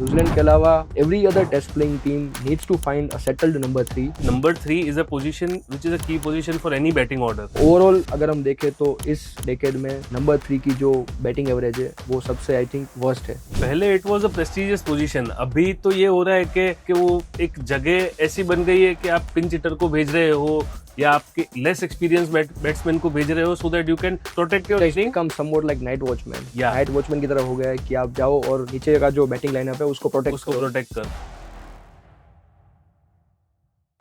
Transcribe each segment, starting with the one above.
New Zealand के अलावा every other test playing team needs to find a settled number 3. Number 3 is a position which is a key position for any batting order. Overall अगर हम देखें तो इस decade में number 3 की जो बैटिंग एवरेज है वो सबसे आई थिंक वर्स्ट है. पहले it was a prestigious position, अभी तो ये हो रहा है कि वो एक जगह ऐसी बन गई है कि आप पिंच हिटर को भेज रहे हो या आपके लेस एक्सपीरियंस बैट्समैन को भेज रहे हो so that you can protect your team. Come somewhat like night watchman. Yeah. Night watchman की तरह हो गया है कि आप जाओ और नीचे का जो बैटिंग लाइनअप है उसको प्रोटेक्ट कर.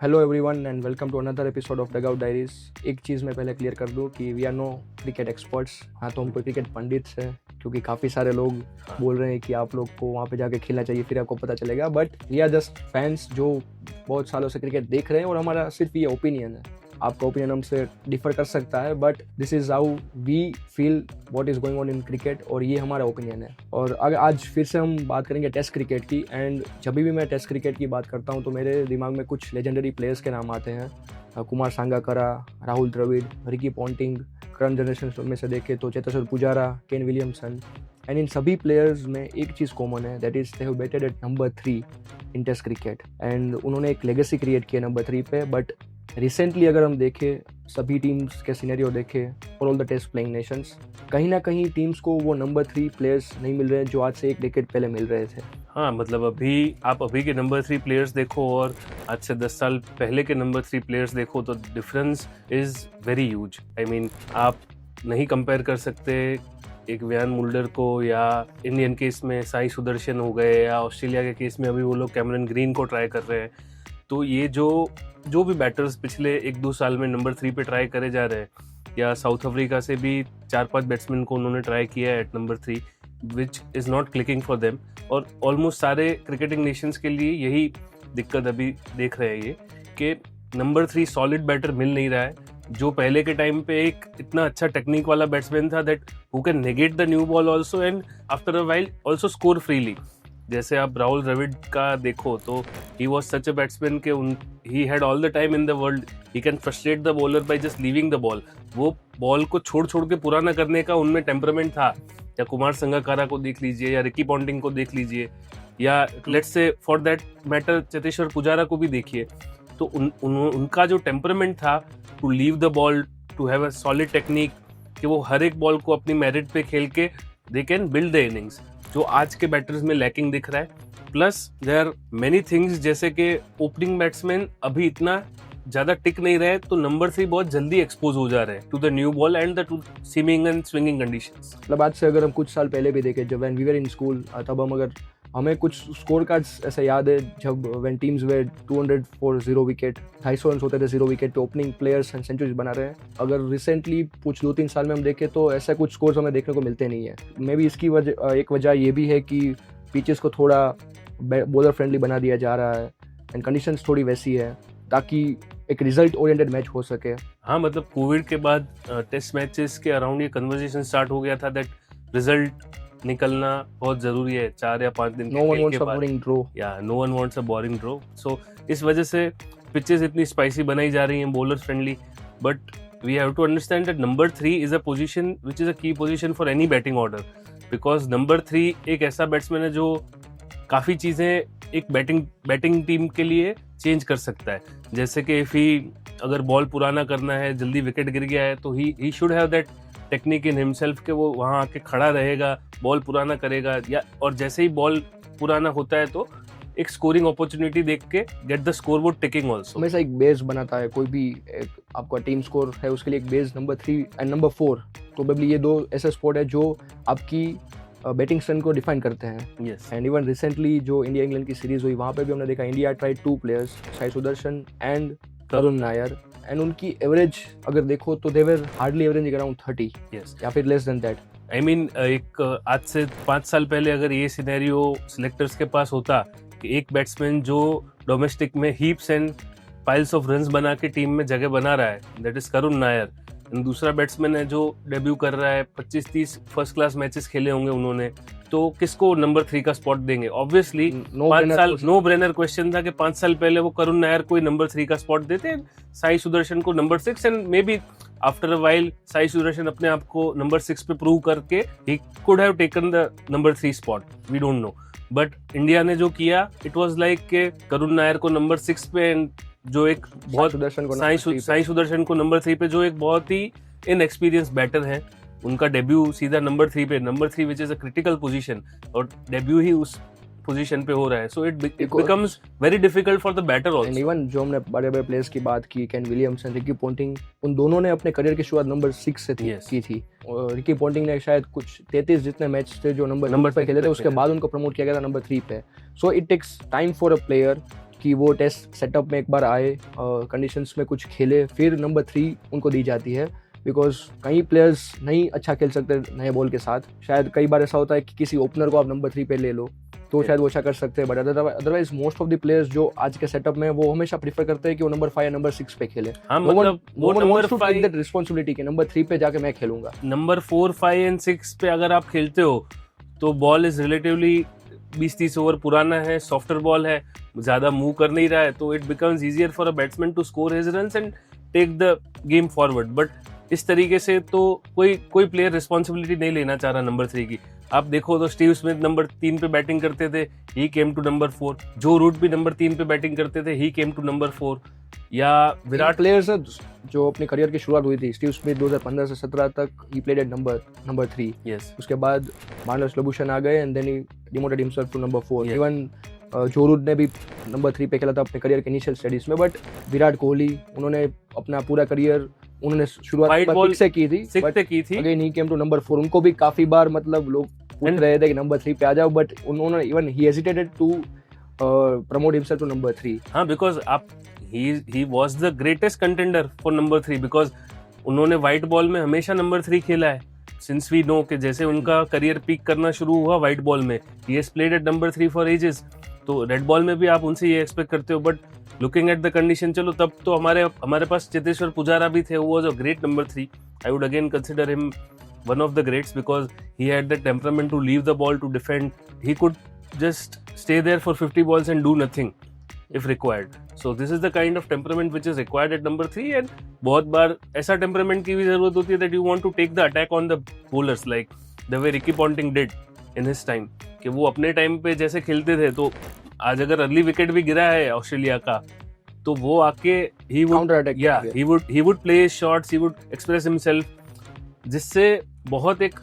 Hello everyone and welcome to another episode of Dugout Diaries. एक चीज़ मैं पहले क्लियर कर दूं कि we are no cricket experts. हाँ, तो हम कोई क्रिकेट पंडित हैं क्योंकि काफ़ी सारे लोग बोल रहे हैं कि आप लोग को वहाँ पे जाके खेलना चाहिए फिर आपको पता चलेगा. But we are just fans जो बहुत सालों से क्रिकेट देख रहे हैं और हमारा सिर्फ ये ओपिनियन है. आपका ओपिनियन हमसे डिफर कर सकता है but this is how we feel what is going on in cricket और ये हमारा ओपिनियन है. और अगर आज फिर से हम बात करेंगे टेस्ट क्रिकेट की. एंड जब भी मैं टेस्ट क्रिकेट की बात करता हूँ तो मेरे दिमाग में कुछ लेजेंडरी प्लेयर्स के नाम आते हैं. Kumar Sangakkara, Rahul Dravid, Ricky Ponting. Current generation में से देखें तो Cheteshwar Pujara, Kane Williamson. And इन सभी प्लेयर्स में एक चीज़ कॉमन है, that is they have batted at number 3 in test cricket. And उन्होंने एक लेगेसी क्रिएट किया नंबर 3 पे. बट रिसेंटली अगर हम देखें सभी टीम्स के सिनेरियो देखें for all the test playing nations, कहीं ना कहीं टीम्स को वो नंबर 3 प्लेयर्स नहीं मिल रहे हैं जो आज से एक डेकेड पहले मिल रहे थे. हाँ, मतलब अभी के नंबर 3 प्लेयर्स देखो और आज से 10 साल पहले के नंबर 3 प्लेयर्स देखो तो difference is very huge. I mean आप नहीं कंपेयर कर सकते एक व्यान मुल्डर को या इंडियन केस में साई सुदर्शन हो गए या ऑस्ट्रेलिया के केस में अभी वो लोग कैमरन ग्रीन को ट्राई कर रहे हैं. तो ये जो भी बैटर्स पिछले 1-2 साल में नंबर 3 पे ट्राई करे जा रहे हैं या साउथ अफ्रीका से भी 4-5 बैट्समैन को उन्होंने ट्राई किया है at number 3 which is not clicking for them. और ऑलमोस्ट सारे क्रिकेटिंग नेशंस के लिए यही दिक्कत अभी देख रहे हैं ये कि नंबर 3 सॉलिड बैटर मिल नहीं रहा है जो पहले के टाइम पे एक इतना अच्छा टेक्निक वाला बैट्समैन था that who can negate the new ball also and after a while also score freely. जैसे आप राहुल द्रविड़ का देखो तो he was such a batsman के he had all the time in the world. He can frustrate the bowler by just leaving the ball. वो ball को छोड़ के पुराना करने का उनमें टेम्परामेंट था. या कुमार संगकारा को देख लीजिए या रिकी पॉन्टिंग को देख लीजिए या let's say for that matter Cheteshwar Pujara को भी देखिए. तो उनका जो टेम्परामेंट था to leave the ball, to have a solid technique कि वो हर एक बॉल को अपनी मेरिट पे खेल के they can build the innings, जो आज के बैटर्स में लैकिंग दिख रहा है. Plus there are many things जैसे कि ओपनिंग बैट्समैन अभी इतना ज्यादा टिक नहीं रहे तो नंबर 3 बहुत जल्दी एक्सपोज हो जा रहे हैं to the new ball and the too seaming and swinging conditions. मतलब आज से अगर हम कुछ साल पहले भी देखें जब when we were in school तब हमें कुछ स्कोर कार्ड्स ऐसा याद है जब when teams were 200 for 0 wicket, 250 run होते थे 0 विकेट पे ओपनिंग प्लेयर्स सेंचुरीज बना रहे हैं. अगर रिसेंटली कुछ 2-3 साल में हम देखें तो ऐसा कुछ स्कोर्स हमें देखने को मिलते नहीं है. मे बी इसकी एक वजह ये भी है कि पिचेस को थोड़ा बॉलर फ्रेंडली बना दिया जा रहा है एंड कंडीशंस थोड़ी वैसी है ताकि एक रिजल्ट ओरिएंटेड मैच हो सके. हाँ, मतलब कोविड के बाद टेस्ट मैचेस के अराउंड ये कन्वर्सेशन स्टार्ट हो गया था दैट रिजल्ट निकलना बहुत जरूरी है 4 या 5 दिन no one wants a boring draw. या no one wants a boring draw. So इस वजह से पिचेस इतनी स्पाइसी बनाई जा रही हैं, bowler friendly. But we have to understand that number 3 is a position which is a key position for any batting order because number 3 एक ऐसा बैट्समैन है जो काफ़ी चीज़ें एक बैटिंग टीम के लिए चेंज कर सकता है. जैसे कि इफ ही अगर बॉल पुराना करना है, जल्दी विकेट गिर गया है तो he should have that technique in himself के वो वहाँ आके खड़ा रहेगा, बॉल पुराना करेगा या और जैसे ही बॉल पुराना होता है तो एक स्कोरिंग अपॉर्चुनिटी देख के get the score board ticking also. हमेशा एक बेस बनाता है कोई भी एक आपका टीम स्कोर है उसके लिए एक base. Number 3 and number 4 probably ये 2 ऐसे स्पोर्ट है जो आपकी बैटिंग स्ट्रेंथ को डिफाइन करते हैं. यस. एंड इवन रिसेंटली जो इंडिया इंग्लैंड की सीरीज हुई वहाँ पे भी हमने देखा India tried 2 players, Sai Sudharsan and Karun Nair. एंड उनकी एवरेज अगर देखो तो they were hardly averaging around 30. Yes. या फिर less than that. I mean एक आज से 5 साल पहले अगर ये सिनेरियो सिलेक्टर्स के पास होता कि एक बैट्समैन जो डोमेस्टिक में heaps and piles of runs बना के टीम में जगह बना रहा है दैट इज करुण नायर. दूसरा बैट्समैन है जो डेब्यू कर रहा है, 25-30 फर्स्ट क्लास मैचेस खेले होंगे उन्होंने, तो किसको नंबर 3 का स्पॉट देंगे? ऑब्वियसली 5 साल नो ब्रेनर क्वेश्चन था कि 5 साल पहले वो करुण नायर को नंबर 3 का स्पॉट देते, साई सुदर्शन को number 6 and maybe after a while Sai Sudharsan अपने आप को नंबर 6 पे प्रूव करके ही could have taken the number 3 spot. We don't know. But India ने जो किया इट वाज लाइक के करुण नायर को नंबर 6 पे, जो एक बहुत साई सुदर्शन को नंबर 3 पे, जो एक बहुत ही इनएक्सपीरियंस बैटर है, उनका डेब्यू सीधा नंबर 3 पे, number 3 which is a critical position, और डेब्यू ही उस पोजीशन पे हो रहा है, so it becomes very difficult for the batter also. And even जो हमने बड़े बड़े प्लेयर्स की बात की, केन विलियमसन, रिकी पॉन्टिंग, उन दोनों ने अपने करियर की शुरुआत नंबर 6 से की थी। और रिकी पॉन्टिंग ने शायद कुछ 33 जितने मैच थे जो नंबर पे खेले थे, उसके बाद उनको प्रमोट किया गया था नंबर 3 पे। So it takes time for a player कि वो टेस्ट सेटअप में एक बार आए, कंडीशंस में कुछ खेले, फिर नंबर 3 उनको दी जाती है। बिकॉज कई प्लेयर्स नहीं अच्छा खेल सकते नए बॉल के साथ, शायद कई बार ऐसा होता है कि किसी ओपनर को आप नंबर 3 पे ले लो तो शायद वो अच्छा कर सकते हैं, but otherwise most of the players जो आज के सेटअप में वो हमेशा प्रीफर करते हैं कि वो नंबर 5 या नंबर 6 पे खेले। हाँ, मतलब वो नंबर 5 दैट रिस्पांसिबिलिटी कि नंबर 3 पे जाके मैं खेलूंगा। नंबर 4, 5 एंड 6 पे अगर आप खेलते हो तो बॉल इज रिलेटिवली 20-30 ओवर पुराना है, सॉफ्टर बॉल है, ज्यादा मूव कर नहीं रहा है, तो it becomes easier for a batsman to score his runs and take the game forward. But इस तरीके से तो कोई प्लेयर रिस्पॉन्सिबिलिटी नहीं लेना चाह रहा नंबर 3 की। आप देखो तो स्टीव स्मिथ नंबर 3 पे बैटिंग करते थे, ही केम टू नंबर 4। जो रूट भी नंबर 3 पे बैटिंग करते थे, ही केम टू नंबर 4। या विराट प्लेयर्स जो अपनी करियर की शुरुआत हुई थी, स्टीव स्मिथ 2015 से 17 तक ही प्लेड एट नंबर 3। यस, उसके बाद मार्नस लबुशन आ गए and then he demoted himself to number 4। Even Joe Root ने भी नंबर 3 पे खेला था अपने करियर के इनिशियल स्टेजेस में। बट विराट कोहली, उन्होंने अपना पूरा करियर उन्होंने शुरुआत 6 से की थी, again he came to number 4। उनको भी काफी बार मतलब लोग पूछ रहे थे कि नंबर 3 पे आ जाओ, बट उन्होंने even he hesitated to promote himself to number 3। हाँ, because he was the greatest contender for number 3 because उन्होंने व्हाइट बॉल में हमेशा नंबर 3 खेला है। सिंस वी नो कि जैसे उनका करियर पीक करना शुरू हुआ व्हाइट बॉल में, he has played at number 3 for ages। तो रेड बॉल में भी आप उनसे ये एक्सपेक्ट करते हो, but looking at the condition, चलो तब तो हमारे पास चेतेश्वर पुजारा भी थे, वो was a great number 3। I would again consider him one of the greats because he had the temperament to leave the ball to defend. He could just stay there for 50 balls and do nothing if required. So this is the kind of temperament which is required at number 3, and बहुत बार ऐसा temperament की भी जरूरत होती है that you want to take the attack on the bowlers like the way Ricky Ponting did in his time, कि वो अपने टाइम पे जैसे खेलते थे। तो आज अगर अर्ली विकेट भी गिरा है ऑस्ट्रेलिया का, तो वो आके he would play his shots, he would express himself, जिससे बहुत एक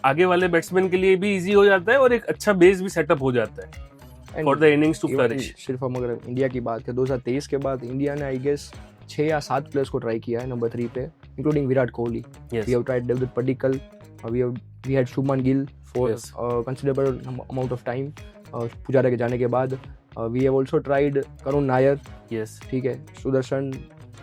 आगे वाले बैट्समैन के लिए भी इजी हो जाता है और एक अच्छा बेस भी सेटअप हो जाता है for the innings to flourish. सिर्फ हम अगर इंडिया की बात करें, 2023 के बाद इंडिया ने आई गेस 6 या 7 प्लेयर्स को ट्राई किया है नंबर 3 पे, including Virat Kohli. We have tried David Padikkal, we had Shubman Gill for considerable amount of time Pujara के जाने के बाद। We have also tried Karun Nair, ठीक है, Sudharsan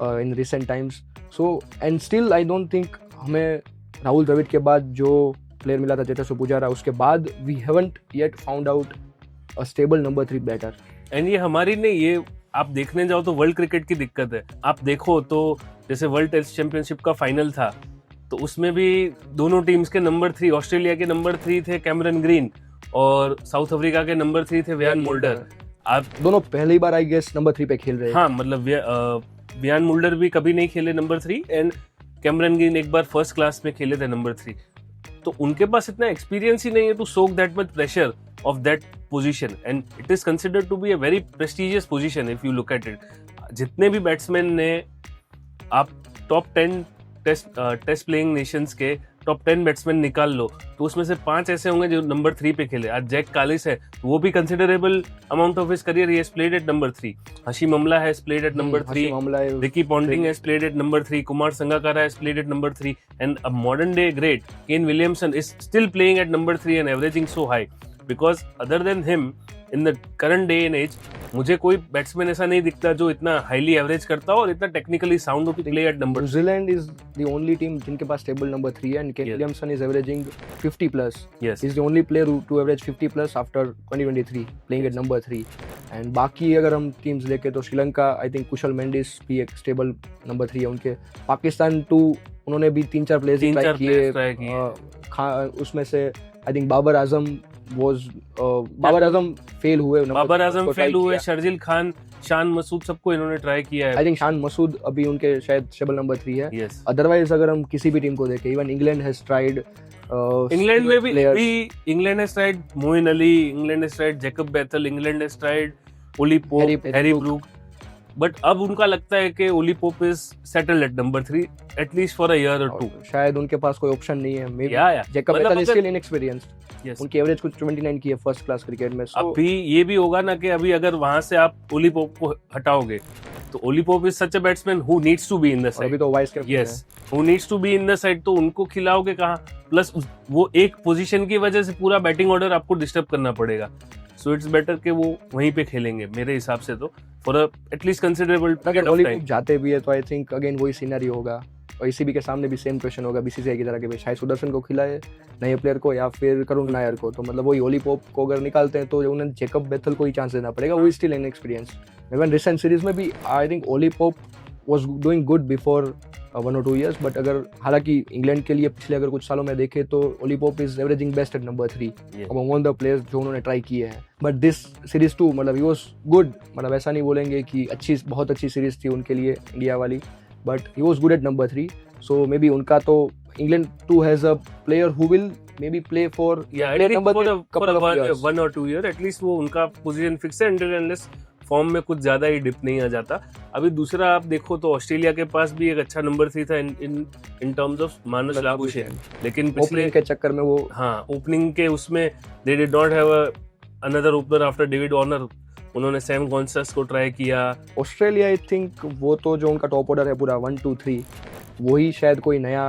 in recent times. So and still I don't think हमें राहुल द्रविड़ के बाद जो प्लेयर मिला था चेतेश्वर पुजारा, उसके बाद we haven't yet found out a stable number 3 batter. And ये हमारी नहीं, ये आप देखने जाओ तो वर्ल्ड क्रिकेट की दिक्कत है। आप देखो तो जैसे वर्ल्ड टेस्ट चैंपियनशिप का फाइनल था, तो उसमें भी दोनों टीम्स के नंबर 3, ऑस्ट्रेलिया के नंबर 3 थे कैमरन ग्रीन और साउथ अफ्रीका के नंबर 3 थे वियान मुल्डर। आप दोनों पहली बार आई गेस नंबर 3 पे खेल रहे हैं। हाँ, मतलब वियान मुल्डर भी कभी नहीं खेले नंबर 3, एंड कैमरन ग्रीन एक बार फर्स्ट क्लास में खेले थे नंबर 3। तो उनके पास इतना एक्सपीरियंस ही नहीं है to soak that much pressure of that position, and it is considered to be a very prestigious position if you look at it. जितने भी बैट्समैन ने, आप टॉप 10 टेस्ट प्लेइंग नेशंस के टॉप 10 बैट्समैन निकाल लो, तो उसमें से 5 ऐसे होंगे जो नंबर 3 पे खेले। आज जैक कालिस है, तो वो भी considerable amount of his career he has played at number 3। Hashim Amla has played at number 3, Ricky Ponting has played at number 3, Kumar Sangakkara has played at number 3, and a modern day great Kane Williamson is still playing at number 3 and averaging so high, because other than him in the current day and age मुझे कोई batsman ऐसा नहीं दिखता जो इतना highly average करता हो और इतना टेक्निकली साउंड हो play at number. New Zealand is the only team जिनके पास स्टेबल नंबर 3 है, and Kane Williamson is averaging 50 plus. Yes, is the only player to average 50 plus after 2023 playing at number 3। And बाकी अगर हम teams देखें तो Sri Lanka, I think Kusal Mendis भी एक स्टेबल नंबर 3 है उनके। पाकिस्तान उन्होंने भी 3-4 प्लेयर्स ट्राई किए, उसमें से I think Babar Azam fail हुए, शर्जिल खान, शान मसूद, सबको इन्होंने ट्राई किया है। आई थिंक शान मसूद अभी उनके शायद स्टेबल नंबर 3 है। Yes. अदरवाइज अगर हम किसी भी टीम को देखें, even England has tried England में भी England has tried Moeen Ali, England has tried Jacob Bethell, England has tried Ollie Pope, Harry Brook, but अब उनका लगता है कि Ollie Pope is settled at number 3 at least for a year और 2. शायद उनके पास कोई ऑप्शन नहीं है. Maybe Jacob Bethell is still inexperienced. Yes. उनकी एवरेज कुछ 29 की है फर्स्ट क्लास क्रिकेट में. अभी ये भी होगा ना कि अभी अगर वहां से आप ओली पोप को हटाओगे तो Ollie Pope is such a batsman who needs to be in the side. अभी तो वाइस कैप्टन है. Yes, who needs to be in the side, तो उनको खिलाओगे कहाँ? प्लस वो एक पोजीशन की वजह से पूरा बैटिंग ऑर्डर आपको डिस्टर्ब करना पड़ेगा. सो इट्स बेटर कि वो वहीं पे खेलेंगे मेरे हिसाब से, तो for at least considerable period of time. जाते भी है तो आई थिंक अगेन वही सिनेरियो होगा और ईसीबी के सामने भी सेम क्वेश्चन होगा बीसीसीआई की तरह के भाई साई सुदर्शन को खिलाए नए प्लेयर को या फिर करुण नायर को. तो मतलब वही ओली पोप को अगर निकालते हैं तो उन्हें जैकब बेथल को ही चांस देना पड़ेगा. वो still in experience. Even recent series में भी I think Ollie Pope was doing good before 1 or 2 years, but अगर हालांकि इंग्लैंड के लिए पिछले अगर कुछ सालों में देखे तो Ollie Pope is averaging best at number 3 among all the players जो उन्होंने ट्राई किए हैं. बट दिस सीरीज 2 मतलब ही वाज गुड. मतलब ऐसा नहीं बोलेंगे कि बहुत अच्छी सीरीज थी उनके लिए इंडिया वाली, but he was good at number 3. So maybe उनका तो England too has a player who will maybe play for number couple of years, 1 or 2 year at least. वो उनका पोजीशन फिक्स है अनलेस फॉर्म में कुछ ज्यादा ही dip नहीं आ जाता. अभी दूसरा आप देखो तो ऑस्ट्रेलिया के पास भी एक अच्छा नंबर 3 था in terms of Marnus Labuschagne, लेकिन पिछले के चक्कर में वो ओपनिंग के उसमें they did not have another opener after David Warner. उन्होंने सैम गॉन्साल्स को ट्राई किया. ऑस्ट्रेलिया आई थिंक वो तो जो उनका टॉप ऑर्डर है पूरा 1 2 3 वही शायद कोई नया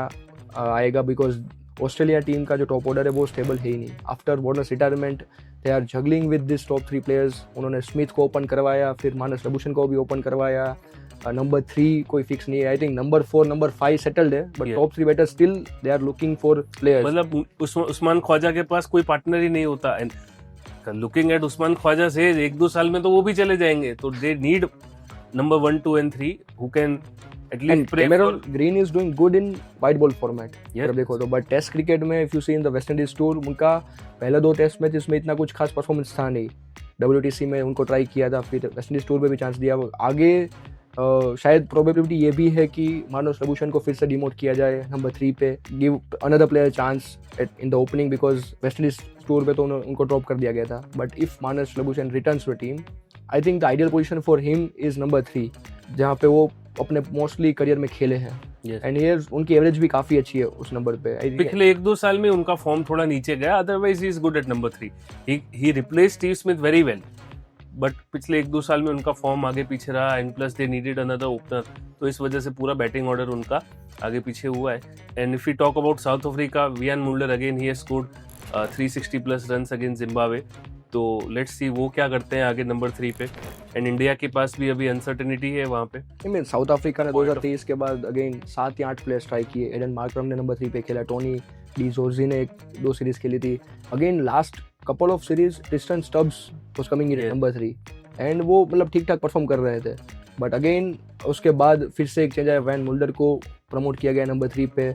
आएगा, बिकॉज ऑस्ट्रेलिया टीम का जो टॉप ऑर्डर है वो स्टेबल है ही नहीं. After Warner's retirement they are juggling with this top 3 players. उन्होंने स्मिथ को ओपन करवाया, फिर मानस लबुशन को भी ओपन करवाया. नंबर 3 कोई फिक्स नहीं है. I think number 4 number 5 settled है, but top 3 batter still they are looking for players. मतलब उस्मान ख्वाजा के पास कोई पार्टनर ही नहीं होता. लुकिंग एट उस्मान ख्वाजा से 1-2 साल में तो वो भी चले जाएंगे. तो they need number 1, 2 and 3 who can at least play. Cameron Green is doing good in white ball format. अगर देखो तो, बट टेस्ट क्रिकेट में if you see in the West Indies tour उनका पहले 2 टेस्ट मैचेस में इतना कुछ खास परफॉर्मेंस था नहीं. WTC में उनको ट्राई किया था, फिर वेस्ट इंडीज टूर में भी चांस दिया. आगे शायद प्रोबेबिलिटी ये भी है कि मानस लबुशन को फिर से डिमोट किया जाए नंबर 3 पे. Give another player chance in the opening, because West Indies tour पे तो उनको ड्रॉप कर दिया गया था. But if Marnus Labuschagne returns to team, I think the ideal position for him is number 3, जहाँ पे वो अपने मोस्टली करियर में खेले हैं. एंड हियर उनकी एवरेज भी काफी अच्छी है उस नंबर पे. पिछले 1-2 साल में उनका फॉर्म थोड़ा नीचे गया, otherwise he is good at number 3. He replace Steve Smith very well, but पिछले 1-2 साल में उनका फॉर्म आगे पीछे रहा. And plus they needed another opener, तो इस वजह से पूरा बैटिंग ऑर्डर उनका आगे पीछे हुआ है. And if you talk about South Africa, Wiaan Mulder again he has scored 360+ runs against Zimbabwe. तो लेट्स सी वो क्या करते हैं आगे नंबर 3 पे. एंड इंडिया के पास भी अभी अनसर्टेनिटी है वहाँ पे. साउथ अफ्रीका ने 2023 के बाद अगेन 7 या 8 प्लेयर्स ट्राई किए. एडन मार्करम ने नंबर 3 पे खेला, टोनी डी जोर्जी ने 1-2 सीरीज खेली थी. Again last couple of series Tristan Stubbs was coming in number 3 and वो मतलब ठीक ठाक परफॉर्म कर रहे थे. बट अगेन उसके बाद फिर से एक चेंज आया, वैन मुल्डर को प्रमोट किया गया नंबर 3 पे.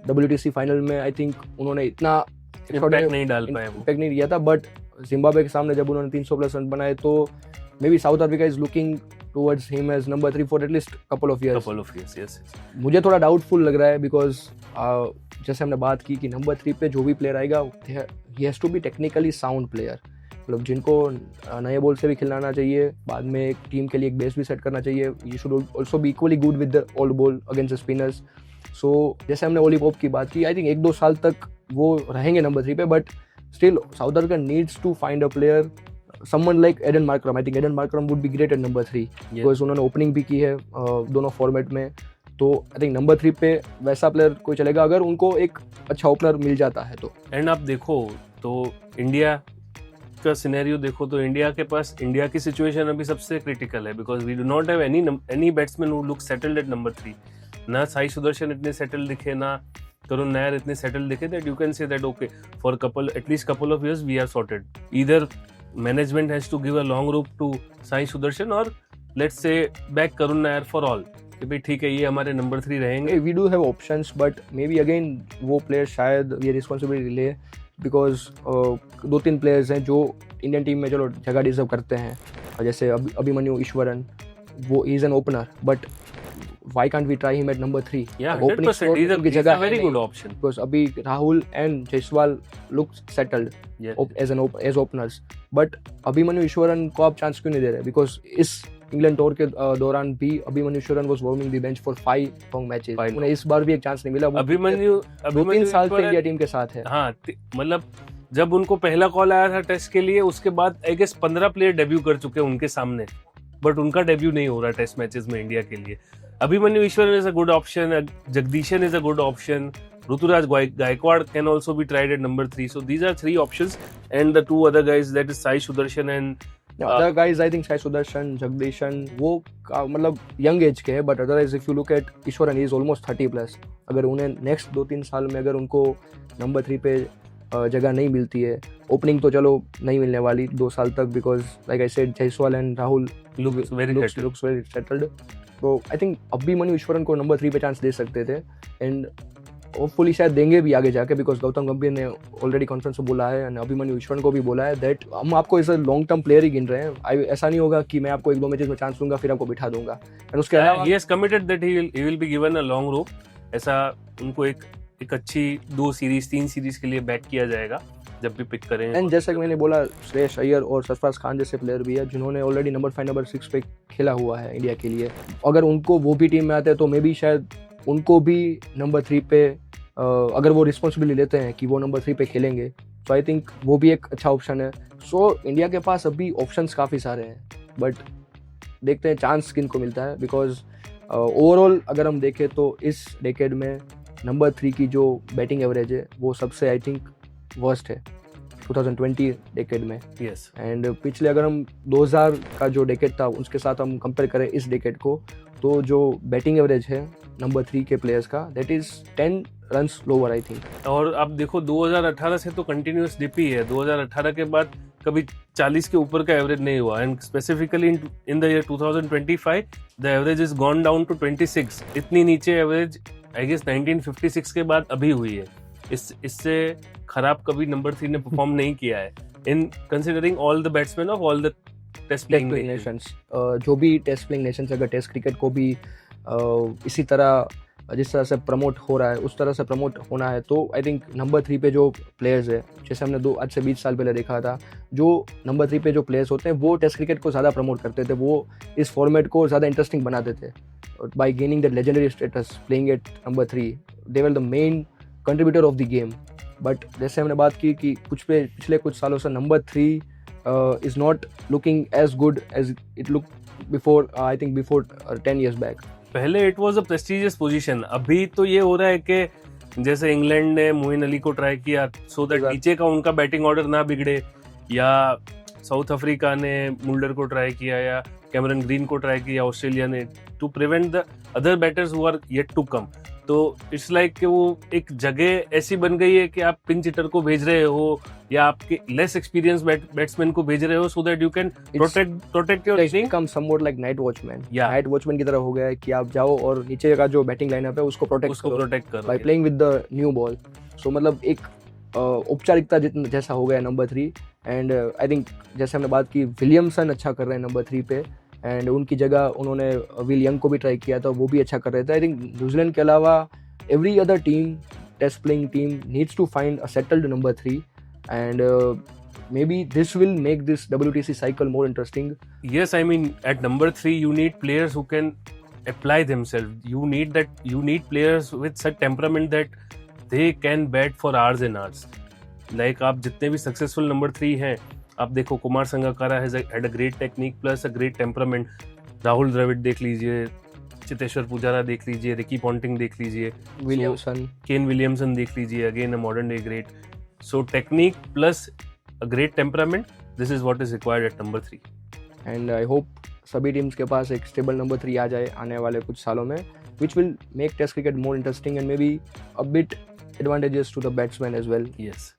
WTC फाइनल में आई थिंक उन्होंने इतना इम्पैक्ट नहीं डाल पाए, इम्पैक्ट नहीं दिया था. बट जिम्बाब्वे के सामने जब उन्होंने 300+ रन बनाए तो maybe South Africa is looking towards him as number 3 for at least couple of years. yes. मुझे थोड़ा डाउटफुल लग रहा है, बिकॉज जैसे हमने बात की कि नंबर 3 पे जो भी प्लेयर आएगा he has to be technically sound player. मतलब जिनको नए बॉल से भी खिलाना चाहिए, बाद में एक टीम के लिए एक बेस भी सेट करना चाहिए. You should also be equally good with the old ball against the spinners. So जैसे हमने ओली पोप की बात की, आई थिंक 1-2 साल तक वो रहेंगे नंबर 3 पे. But still South Africa needs to find a player, someone like Aiden Markram. I think Aiden Markram would be great at number 3 because उन्होंने ओपनिंग भी की है दोनों फॉर्मेट में. तो आई थिंक नंबर 3 पे वैसा प्लेयर कोई चलेगा अगर उनको एक अच्छा ओपनर मिल जाता है तो. एंड आप देखो तो इंडिया का सिनेरियो देखो तो इंडिया के पास, इंडिया की सिचुएशन अभी सबसे क्रिटिकल है, because we do not have any batsman who look settled at number 3. ना साई सुदर्शन इतने सेटल दिखे, ना करुण नायर इतने सेटल दिखे. That you can say that okay for at least couple of years we are sorted. Either management has to give a long rope to Sai Sudharsan और let's say back Karun Nair for all, कि भाई ठीक है ये हमारे नंबर 3 रहेंगे. We do have options, but maybe again वो player शायद ये रिस्पॉन्सिबिलिटी ले, बिकॉज 2-3 प्लेयर्स हैं जो इंडियन टीम में चलो जगह डिजर्व करते हैं. जैसे अभिमन्यु ईश्वरन, वो is an opener, but why can't we try him at number 3? Yeah, Opening 100%. slot He's उनकी a जगह है very नहीं, good option. because अभी Rahul and Jaiswal look settled Yes. as openers, but Abhimanyu Eswaran को आप चांस क्यों नहीं दे रहे? Because इस इंग्लैंड टूर के दौरान भी Abhimanyu Eswaran was warming the bench for 5 long matches. Fine. उन्हें इस बार भी एक चांस नहीं मिला. वो अभिमन्यु 2-3 साल से ईश्वरन- इंडिया टीम के साथ है. हाँ, मतलब जब उनको पहला कॉल आया था टेस्ट के लिए, उसके बाद आई गेस 15 प्लेयर डेब्यू कर चुके हैं उनके सामने, बट उनका डेब्यू नहीं हो रहा टेस्ट मैचेस में इंडिया के लिए. Abhimanyu Easwaran is a good option, Jagadeesan is a good option, Ruturaj Gaikwad can also be tried at number 3. So these are 3 options, and the 2 other guys, that is Sai Sudarshan and other guys, I think Sai Sudarshan, Jagdishan, वो मतलब young age के है, but otherwise if you look eight Eswaran, he is almost 30+. अगर उन्हें next 2-3 साल में अगर उनको नंबर 3 पे जगह नहीं मिलती है, ओपनिंग तो चलो नहीं मिलने वाली 2 साल तक, because like I said Jaiswal and Rahul looks very settled. तो आई थिंक अभिमन्यु ईश्वरन को नंबर 3 पे चांस दे सकते थे, एंड होपफुली शायद देंगे भी आगे जाके, बिकॉज गौतम गंभीर ने ऑलरेडी कॉन्फ्रेंस में बोला है, एंड अभिमन्यु ईश्वरन को भी बोला है दैट हम आपको as a long term player ही गिन रहे हैं. ऐसा नहीं होगा कि मैं आपको 1-2 मैचेस में चांस दूंगा फिर आपको बिठा दूंगा. एंड उसके अलावा he has committed that he will be given a long rope. ऐसा उनको एक अच्छी 2 सीरीज 3 सीरीज के लिए बैक किया जाएगा जब भी पिक करेंगे. एंड जैसा कि मैंने बोला, श्रेयस अय्यर और सरफराज खान जैसे प्लेयर भी है जिन्होंने ऑलरेडी नंबर 5 नंबर 6 पे खेला हुआ है इंडिया के लिए. अगर उनको वो भी टीम में आते हैं तो मे बी शायद उनको भी नंबर 3 पे अगर वो रिस्पॉन्सिबिलिटी लेते हैं कि वो नंबर 3 पे खेलेंगे, तो आई थिंक वो भी एक अच्छा ऑप्शन है. सो इंडिया के पास अभी ऑप्शंस काफ़ी सारे हैं, बट देखते हैं चांस किन को मिलता है, बिकॉज ओवरऑल अगर हम देखें तो इस डेकेड में नंबर 3 की जो बैटिंग एवरेज है वो सबसे आई थिंक वर्स्ट है 2020 डेकेड में. Yes. एंड पिछले अगर हम 2000 का जो डेकेड था उसके साथ हम कंपेयर करें इस डेकेड को, तो जो बैटिंग एवरेज है नंबर 3 के प्लेयर्स का, that is 10 runs lower I think. और आप देखो 2018 से तो कंटिन्यूअस डिप ही है. 2018 के बाद कभी 40 के ऊपर का एवरेज नहीं हुआ, and specifically in the year 2025 the average is gone down to 26. इतनी नीचे एवरेज आई गेस 1956 के बाद अभी हुई है. इससे खराब कभी नंबर 3 ने परफॉर्म नहीं किया है in considering all the batsman of all the test playing nations. जो भी टेस्ट प्लेइंग नेशंस अगर टेस्ट क्रिकेट को भी इसी तरह जिस तरह से प्रमोट हो रहा है उस तरह से प्रमोट होना है, तो आई थिंक नंबर 3 पे जो प्लेयर्स है, जैसे हमने आज से 20 साल पहले देखा था, जो नंबर 3 पे जो प्लेयर्स होते हैं वो टेस्ट क्रिकेट को ज़्यादा प्रमोट करते थे, वो इस फॉर्मेट को ज़्यादा इंटरेस्टिंग बनाते थे. By gaining that legendary status playing at number 3, they were the main contributor of the game. But जैसे हमने बात की कि पिछले कुछ सालों से number 3 is not looking as good as it look before, I think before 10 years back. पहले it was a prestigious position. अभी तो ये हो रहा है कि जैसे इंग्लैंड ने मोइन अली को ट्राई किया सो दैट नीचे का उनका बैटिंग ऑर्डर ना बिगड़े, या साउथ अफ्रीका ने मुल्डर को ट्राई किया, या कैमरन ग्रीन को ट्राई किया ऑस्ट्रेलिया ने, to prevent the other batters who are yet to come. तो इट्स लाइक कि वो एक जगह ऐसी बन गई है कि आप पिंच हिटर को भेज रहे हो या आपके लेस एक्सपीरियंस बैट्समैन को भेज रहे हो, so that you can protect your inning. Come somewhat like night watchman. Yeah. Night watchman की तरह हो गया है कि आप जाओ और नीचे का जो बैटिंग लाइनअप है उसको प्रोटेक्ट करो by playing with the new ball. So मतलब एक औपचारिकता जैसा हो गया नंबर 3. एंड आई थिंक जैसे हमने बात की, विलियमसन अच्छा कर रहे हैं नंबर 3 पे, एंड उनकी जगह उन्होंने विल यंग को भी ट्राई किया था, वो भी अच्छा कर रहे थे. आई थिंक न्यूजीलैंड के अलावा every other team, test playing team, needs to find a settled number 3, and maybe this will make this WTC cycle more interesting. Yes, I mean at number 3 you need players who can apply themselves. You need players with such temperament that they can bat for hours and hours. Like आप जितने भी successful number 3 हैं, आप देखो Kumar Sangakkara has had a great technique plus a great temperament. Rahul Dravid देख लीजिए, चितेश्वर पुजारा देख लीजिए, रिकी पॉन्टिंग देख लीजिए, केन विलियमसन देख लीजिए, again a modern day great. So technique plus a great temperament, this is what is required at number 3. And I hope सभी teams के पास एक स्टेबल नंबर 3 आ जाए आने वाले कुछ सालों में, which will make test cricket more interesting and maybe a bit advantageous to the batsmen as well. Yes.